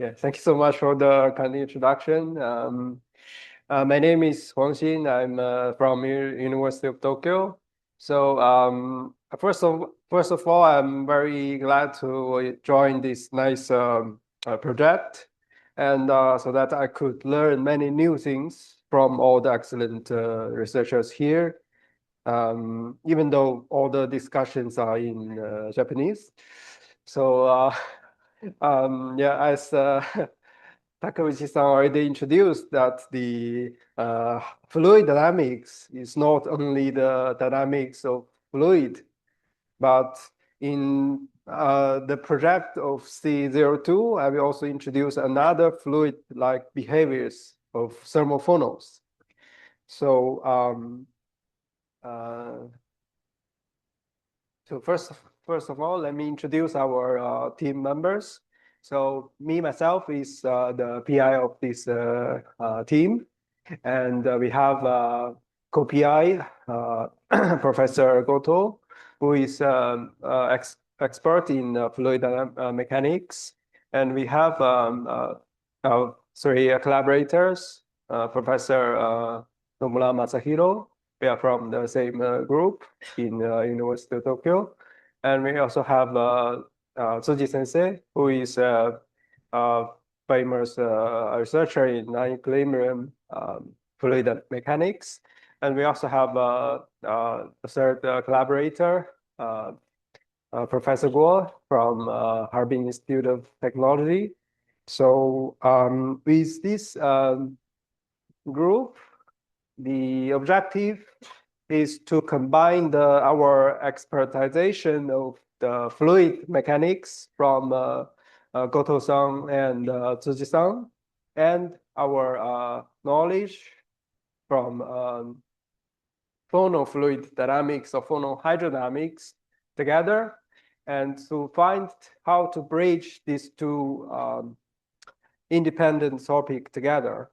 Yeah, thank you so much for the kind introduction. My name is HUANG Xin. I'm from University of Tokyo. So first of all, I'm very glad to join this nice project, and so that I could learn many new things from all the excellent researchers here. Even though all the discussions are in Japanese. So yeah, as Takeuchi-san already introduced, that the fluid dynamics is not only the dynamics of fluid, but in the project of C02, I will also introduce another fluid-like behaviors of thermophonos. So first of all, let me introduce our team members. So myself is the PI of this team, and we have co-PI Professor Goto, who is expert in fluid mechanics, and we have collaborators, Professor Nomura Masahiro. We are from the same group in University of Tokyo. And we also have Tsuji Sensei, who is a famous researcher in non-equilibrium fluid mechanics. And we also have a third collaborator, Professor Guo from Harbin Institute of Technology. So with this group, the objective is to combine our expertization of the fluid mechanics from Goto-san and Tsuji-san, and our knowledge from phonofluid dynamics or phonohydrodynamics together, and to find how to bridge these two independent topics together.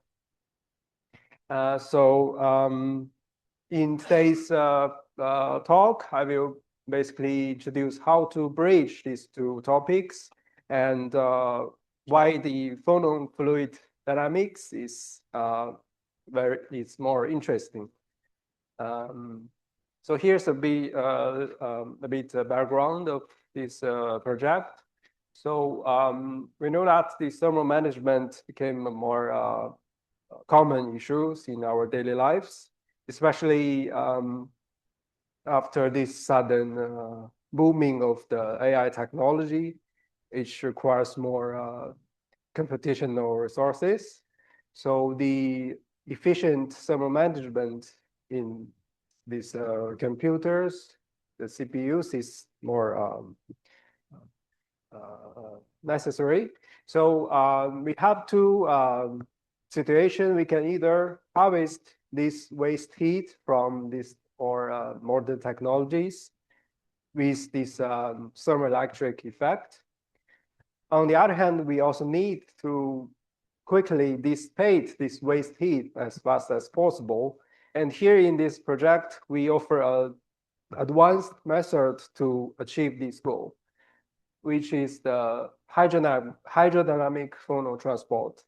In today's talk, I will basically introduce how to bridge these two topics and why the phonofluid dynamics is more interesting. So here's a bit background of this project. So we know that the thermal management became a more common issues in our daily lives, especially after this sudden booming of the AI technology, which requires more computational resources. So the efficient thermal management in these computers, the CPUs, is more necessary. So we have two situations. We can either harvest this waste heat from this or modern technologies with this thermoelectric effect. On the other hand, we also need to quickly dissipate this waste heat as fast as possible. And here in this project, we offer an advanced method to achieve this goal, which is the hydrodynamic phonotransport.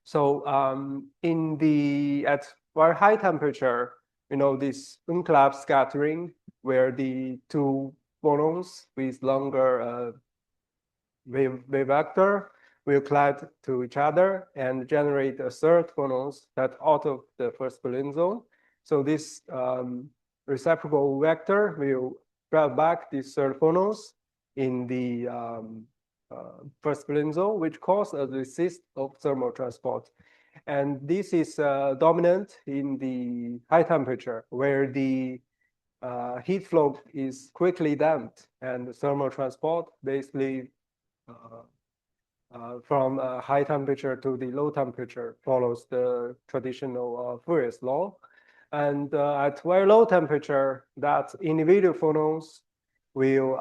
So at very high temperature, this unclap scattering, where the two phonons with longer wave vector will collide to each other and generate a third phonons that out of the first Berlin zone. So this reciprocal vector will drive back these third phonons in the first Berlin zone, which causes a resist of thermal transport. And this is dominant in the high temperature, where the heat flow is quickly damped, and the thermal transport basically from high temperature to the low temperature follows the traditional Fourier's law. And at very low temperature, that individual phonons will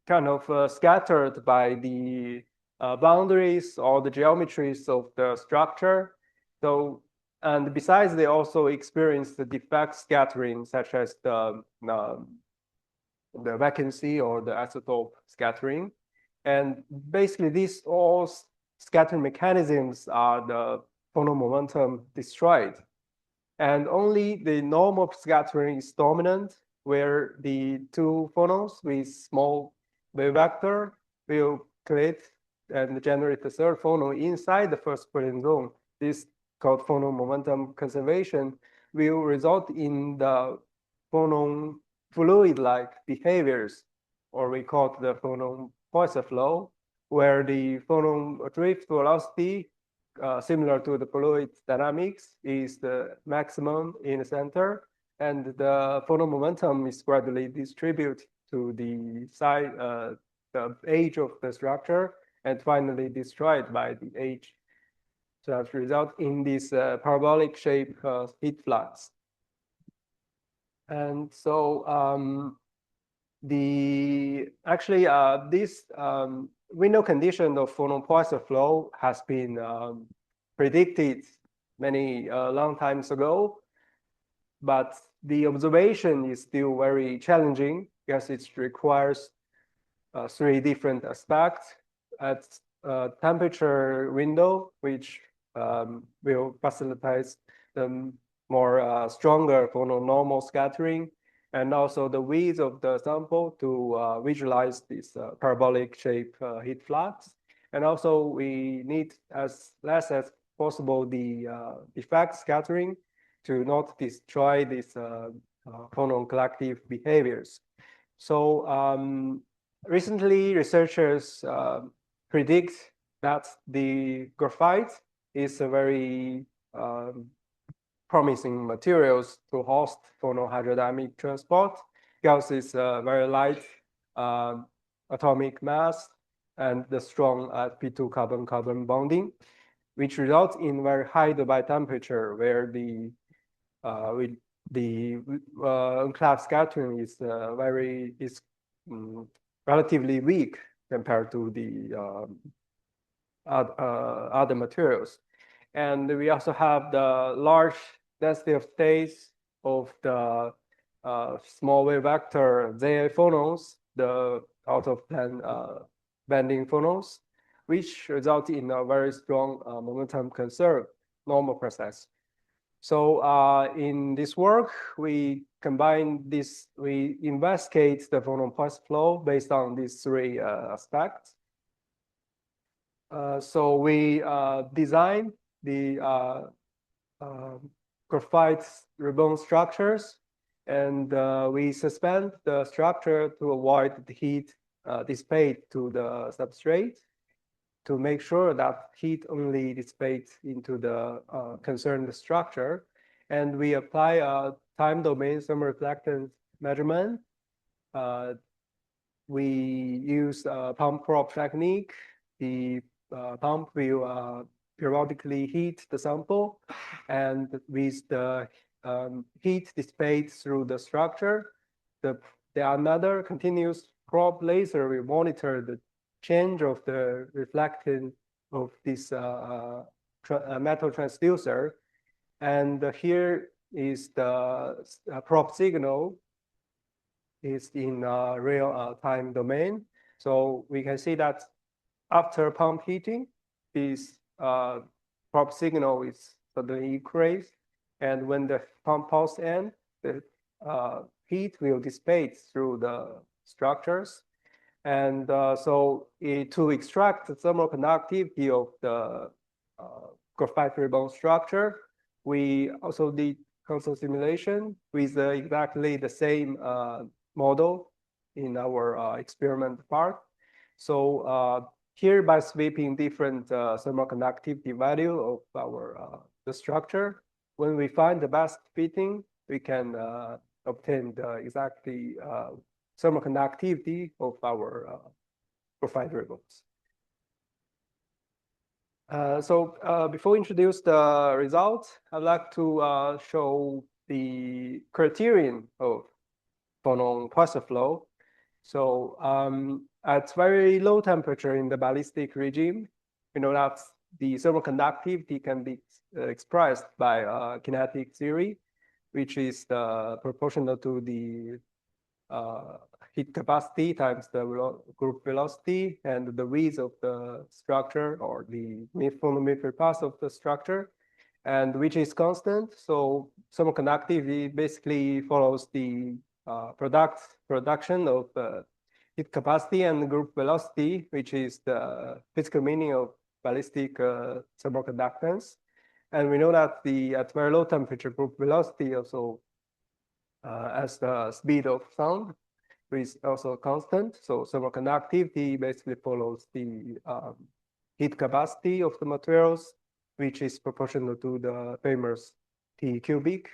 kind of scattered by the boundaries or the geometries of the structure. So, and besides, they also experience the defect scattering, such as the vacancy or the isotope scattering. And basically, these all scattering mechanisms are the phonon momentum destroyed. And only the normal scattering is dominant, where the two phonons with small wave vector will create and generate the third phonon inside the first Brillouin zone. This called phonon momentum conservation will result in the phonon fluid-like behaviors, or we call it the phonon Poisson flow, where the phonon drift velocity similar to the fluid dynamics is the maximum in the center, and the phonon momentum is gradually distributed to the side, the edge of the structure, and finally destroyed by the edge. So that result in this parabolic shape heat flux. And so this window condition of phonon Poisson flow has been predicted many long times ago, but the observation is still very challenging because it requires three different aspects at temperature window, which will facilitate the more stronger phononormal scattering, and also the width of the sample to visualize this parabolic shape heat flux. And also we need as less as possible the effect scattering to not destroy these phonon collective behaviors. So recently researchers predict that the graphite is a very promising materials to host phonohydrodynamic transport because it's a very light atomic mass and the strong sp2 carbon-carbon bonding, which results in very high Debye temperature where the unclad scattering is relatively weak compared to the other materials. And we also have the large density of states of the small wave vector ZA phonons, the out of plane bending phonons, which result in a very strong momentum conserved normal process. So in this work, we combine this, we investigate the phonon Poisson flow based on these three aspects. So we design the graphite ribbon structures, and we suspend the structure to avoid the heat dissipate to the substrate to make sure that heat only dissipates into the concerned structure. And we apply a time domain thermoreflectance measurement. We use a pump prop technique. The pump will periodically heat the sample, and with the heat dissipates through the structure, the another continuous probe laser will monitor the change of the reflectance of this metal transducer. And here is the probe signal is in real time domain. So we can see that after pump heating, this probe signal is suddenly increased. And when the pump pulse ends, the heat will dissipate through the structures. And to extract the thermal conductivity of the graphite ribbon structure, we also did constant simulation with exactly the same model in our experiment part. So here, by sweeping different thermal conductivity value of our the structure, when we find the best fitting, we can obtain the exactly thermal conductivity of our graphite ribbons. Before we introduce the results, I'd like to show the criterion of phonon Poisson flow. So at very low temperature in the ballistic regime, we know that the thermal conductivity can be expressed by kinetic theory, which is proportional to the heat capacity times the group velocity and the width of the structure or the photometric path of the structure, and which is constant. So thermal conductivity basically follows the production of heat capacity and group velocity, which is the physical meaning of ballistic thermal conductance. And we know that at very low temperature, group velocity also as the speed of sound is also constant. So thermal conductivity basically follows the heat capacity of the materials, which is proportional to the famous T cubic.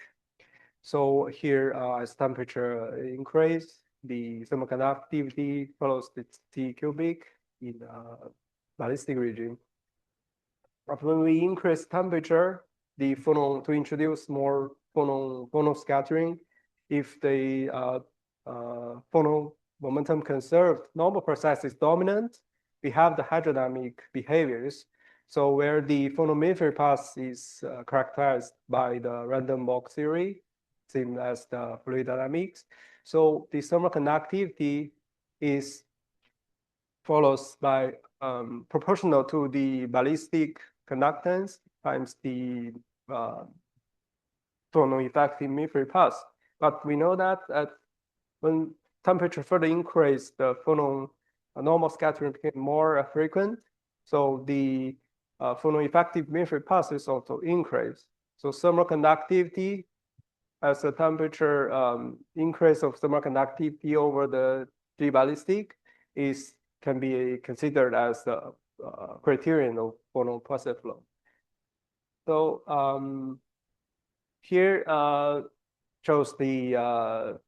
So here, as temperature increase, the thermal conductivity follows the T cubic in ballistic regime. But when we increase temperature, to introduce more phonon scattering, if the phonon momentum conserved normal process is dominant, we have the hydrodynamic behaviors. So where the photometric path is characterized by the random walk theory, same as the fluid dynamics. So the thermal conductivity is follows by proportional to the ballistic conductance times the phonon effective metric path. But we know that when temperature further increased, the phonon normal scattering became more frequent. So the phonon effective metric path is also increased. So thermal conductivity as a temperature increase of thermal conductivity over the G ballistic can be considered as the criterion of phonon process flow. So here shows the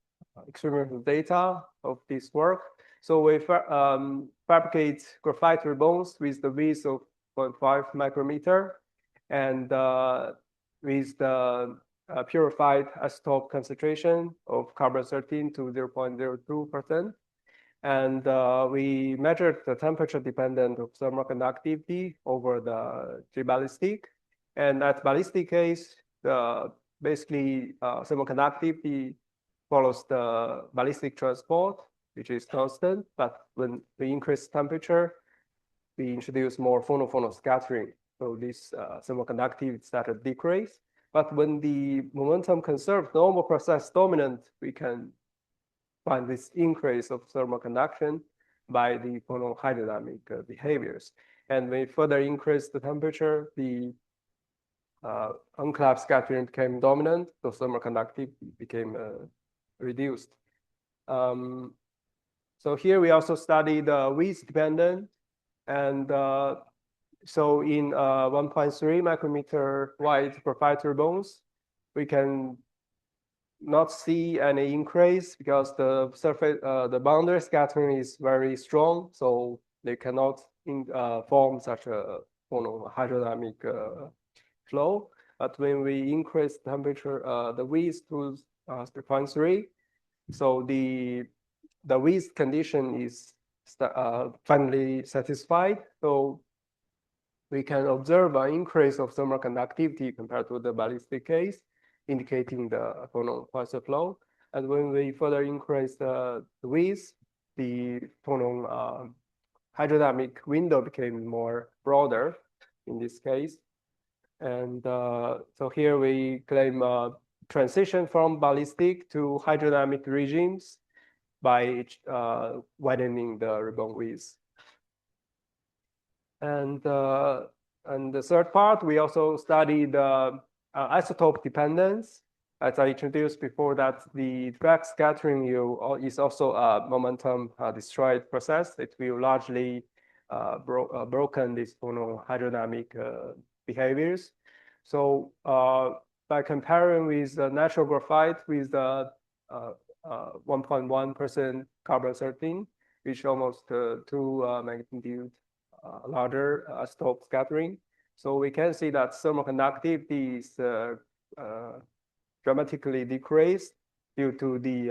experimental data of this work. So we fabricate graphite ribbons with the width of 0.5 micrometer and with the purified isotope concentration of carbon-13 to 0.02%. And we measured the temperature dependent of thermal conductivity over the G ballistic. And at ballistic case, basically thermal conductivity follows the ballistic transport, which is constant. But when we increase temperature, we introduce more phono-phono scattering. So this thermal conductivity started to decrease. But when the momentum conserved normal process dominant, we can find this increase of thermal conduction by the phonon hydrodynamic behaviors. And when we further increase the temperature, the unclapped scattering became dominant, so thermal conductivity became reduced. So here we also study the width dependent, and so in 1.3 micrometer wide proprietary bones, we can not see any increase because the surface, the boundary scattering is very strong, so they cannot form such a hydrodynamic flow. But when we increase temperature, the width to 3.3, so the width condition is finally satisfied. So we can observe an increase of thermal conductivity compared to the ballistic case, indicating the phonon process flow. And when we further increase the width, the phonon hydrodynamic window became more broader in this case. And so here we claim transition from ballistic to hydrodynamic regimes by widening the ribbon width. And the third part, we also studied isotope dependence. As I introduced before, that the back scattering is also a momentum destroyed process. It will largely broken these hydrodynamic behaviors. So by comparing with the natural graphite with the 1.1% carbon-13, which almost 2 magnitude larger isotope scattering. So we can see that thermal conductivity is dramatically decreased due to the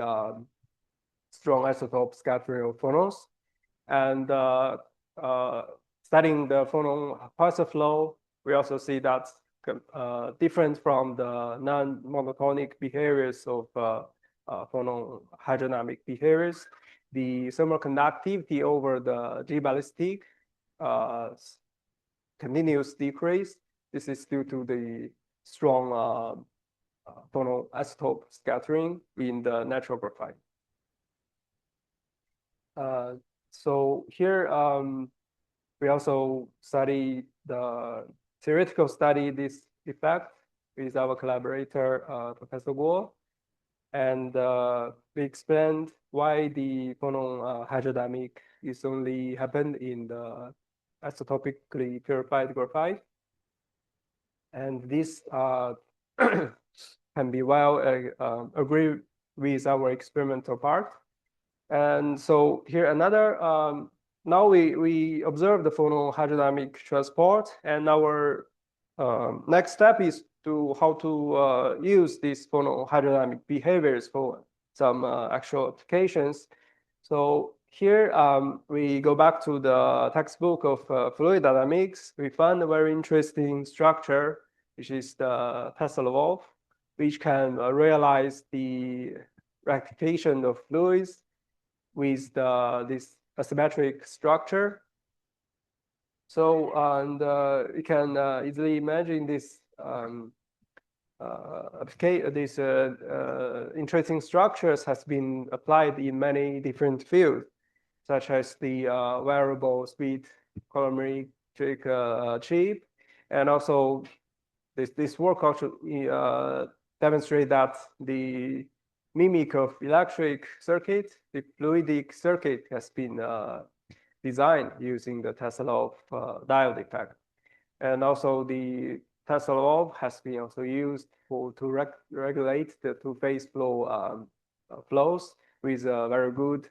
strong isotope scattering of phonons. And studying the phonon process flow, we also see that different from the non-monotonic behaviors of phonon hydrodynamic behaviors, the thermal conductivity over the G ballistic continuous decrease. This is due to the strong phonoisotope scattering in the natural graphite. So here we also study the theoretical study this effect with our collaborator, Professor Guo. And we explained why the phonon hydrodynamic is only happened in the isotopically purified graphite. And this can be well agreed with our experimental part. And so here another, now we observe the phonon hydrodynamic transport, and our next step is to how to use these phonon hydrodynamic behaviors for some actual applications. So here we go back to the textbook of fluid dynamics. We found a very interesting structure, which is the Tesla valve, which can realize the rectification of fluids with this asymmetric structure. So and you can easily imagine this these interesting structures has been applied in many different fields, such as the variable speed colorimetric chip, and also this work also demonstrate that the mimic of electric circuit, the fluidic circuit, has been designed using the Tesla valve diode effect. And also the Tesla valve has been also used to regulate the two-phase flow flows with a very good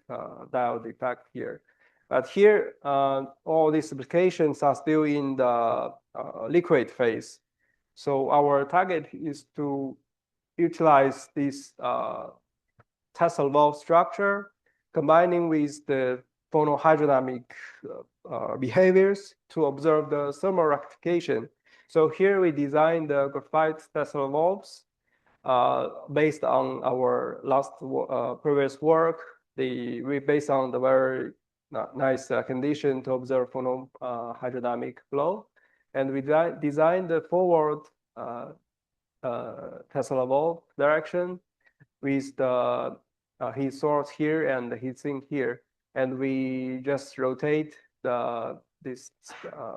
diode effect here. But here, all these applications are still in the liquid phase. So our target is to utilize this Tesla valve structure, combining with the phonohydrodynamic behaviors to observe the thermal rectification. So here we designed the graphite Tesla valves based on our last previous work. We based on the very nice condition to observe phonohydrodynamic flow, and we designed the forward Tesla valve direction with the heat source here and the heat sink here, and we just rotate this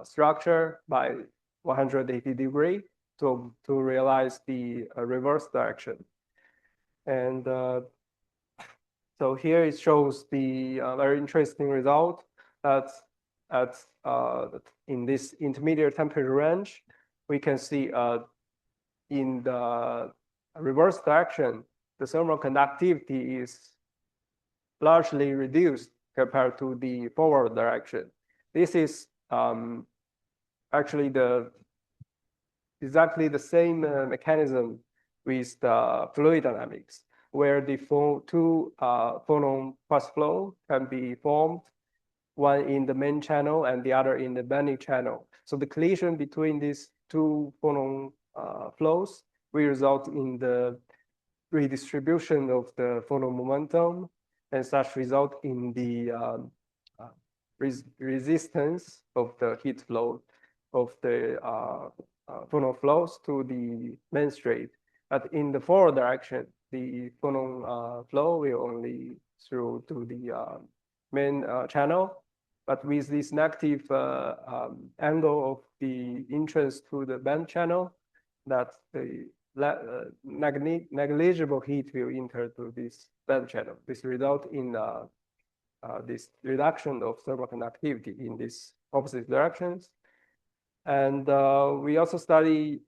structure by 180 degrees to realize the reverse direction. And so here it shows the very interesting result that in this intermediate temperature range, we can see in the reverse direction, the thermal conductivity is largely reduced compared to the forward direction. This is actually exactly the same mechanism with the fluid dynamics, where the two phonon fast flow can be formed, one in the main channel and the other in the bending channel. So the collision between these two phonon flows will result in the redistribution of the phonon momentum, and such result in the resistance of the heat flow of the phonon flows to the main straight. But in the forward direction, the phonon flow will only through to the main channel. But with this negative angle of the entrance to the band channel, that the negligible heat will enter to this band channel. This result in this reduction of thermal conductivity in these opposite directions. And we also study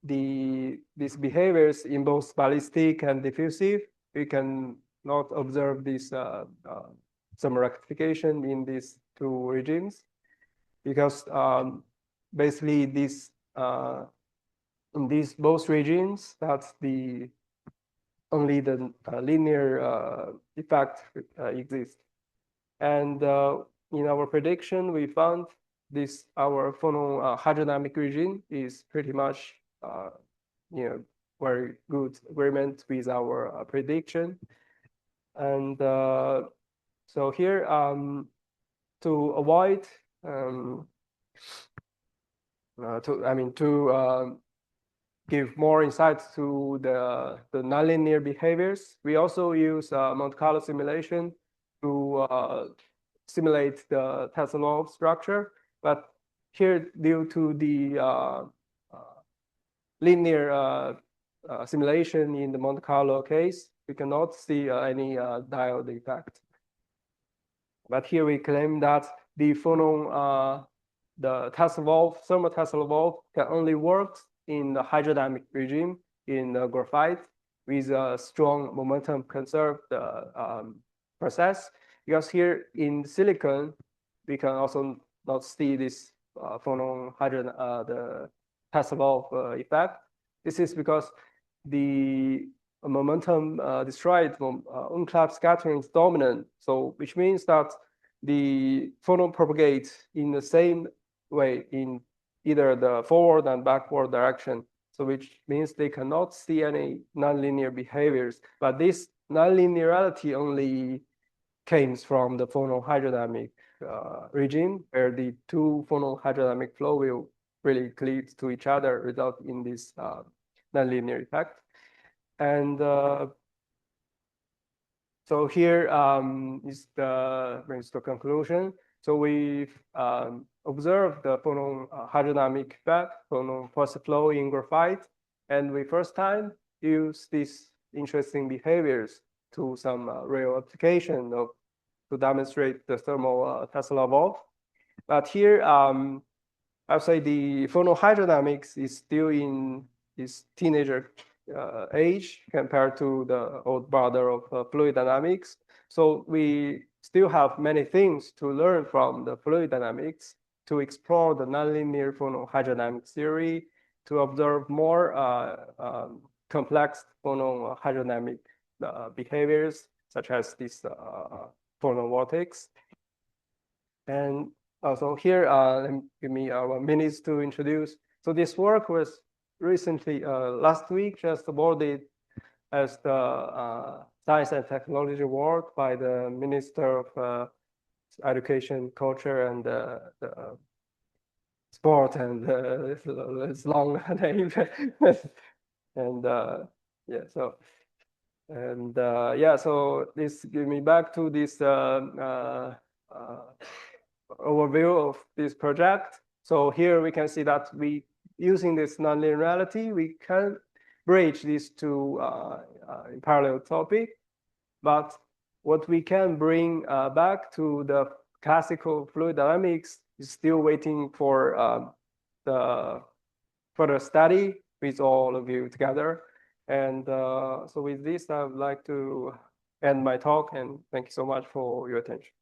these behaviors in both ballistic and diffusive. We can not observe this thermal rectification in these two regimes because basically this in these both regimes, that's only the linear effect exists. And in our prediction, we found our phonohydrodynamic regime is pretty much very good agreement with our prediction. And So here, to avoid to give more insights to the nonlinear behaviors, we also use Monte Carlo simulation to simulate the Tesla structure. But here, due to the linear simulation in the Monte Carlo case, we cannot see any diode effect. But here we claim that the phonon, the Tesla valve, thermal Tesla valve, can only work in the hydrodynamic regime in the graphite with a strong momentum conserved process. Because here in silicon, we can also not see this phonon the Tesla valve effect. This is because the momentum destroyed unclapped scattering is dominant. So which means that the phonon propagates in the same way in either the forward and backward direction. So which means they cannot see any nonlinear behaviors. But this nonlinearity only came from the phonon hydrodynamic regime, where the two phonon hydrodynamic flow will really cleave to each other, result in this nonlinear effect. And so here is brings to conclusion. So we observed the phonon hydrodynamic effect, phonon pulse flow in graphite, and we first time use these interesting behaviors to some real application to demonstrate the thermal Tesla valve. But here, I'll say the phonon hydrodynamics is still in its teenager age compared to the old brother of fluid dynamics. So we still have many things to learn from the fluid dynamics to explore the nonlinear phonon hydrodynamic theory, to observe more complex phonon hydrodynamic behaviors, such as this phonon vortex. And also here, give me minutes to introduce. So this work was recently, last week, just awarded as the Science and Technology Award by the Minister of Education, Culture, and Sport, and it's long name. And yeah, so. And yeah, so this gives me back to this overview of this project. So here we can see that using this nonlinearity, we can bridge these two parallel topic. But what we can bring back to the classical fluid dynamics is still waiting for the further study with all of you together. And so with this, I would like to end my talk, and thank you so much for your attention.